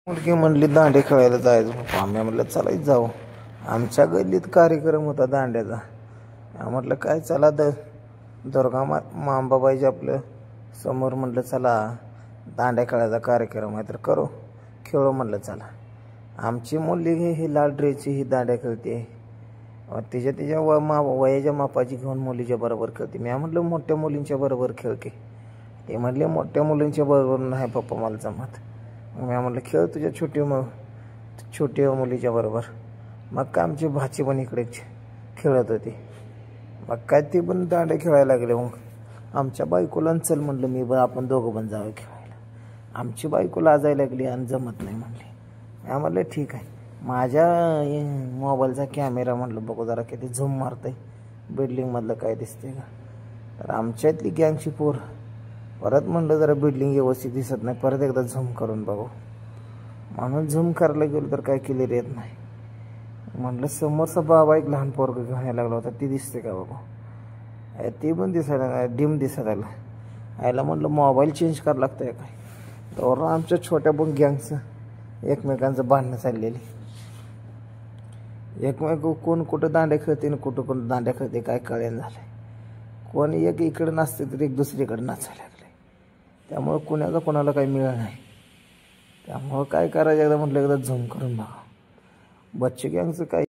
मुलगी म्हणली दांडे खेळायला जायचं. आम्ही म्हटलं चला जाऊ. आमच्या गल्लीत कार्यक्रम होता दांड्याचा. म्हटलं काय चला दुर्गा मांबाबाईच्या आपलं समोर. म्हटलं चला दांड्या खेळायचा कार्यक्रम आहे तर करू खेळू. म्हटलं चला. आमची मुलगी ही लाल ड्रेसची ही दांड्या खेळते. तिच्या वयाच्या मापाची घेऊन मुलीच्या बरोबर खेळते. मी म्हटलं मोठ्या मुलींच्या बरोबर खेळते. ते म्हटले मोठ्या मुलींच्या बरोबर नाही पप्पा मला जमत. मी म्हटलं खेळ तुझ्या छोट्या मुलीच्या बरोबर. मग काय आमची भाची पण इकडे खेळत होती. मग काय ती पण दांडे खेळायला लागले. मग आमच्या बायकोला चल म्हटलं मी पण आपण दोघं पण जावं खेळायला. आमची बायको लाजायला लागली आणि जमत नाही म्हणली. मी म्हटलं ठीक आहे. माझ्या मोबाईलचा कॅमेरा म्हटलं बघू जरा किती झूम मारतंय बिल्डिंगमधलं काय दिसते का. तर आमच्यातली गँगची पोर परत म्हटलं जरा बिल्डिंग व्यवस्थित दिसत नाही परत एकदा झूम करून बघू म्हणून झूम करायला गेलो तर काय क्लिअर येत नाही. म्हटलं समोरचा बाबा एक लहान पोरग घेऊन यायला लागला होता ती दिसते का बाबा. ती पण दिसायला डिम दिसत आला. आयला म्हटलं मोबाईल चेंज करावं लागतंय काय. तर आमच्या छोट्या पण गँगचं एकमेकांचं भांडणं चाललेली. एकमेक कोण कुठं दांड्या खेळते आणि कुठं कोण दांड्या खेळते काय कळेन झालंय. कोण एक इकडे नाचते तर एक दुसरीकडे नाचायला लागले. त्यामुळं कुणाचा कोणाला काही मिळत नाही. त्यामुळं काय करायचं एकदा म्हटलं एकदा झूम करून बघा. बच्चे गँगचं काय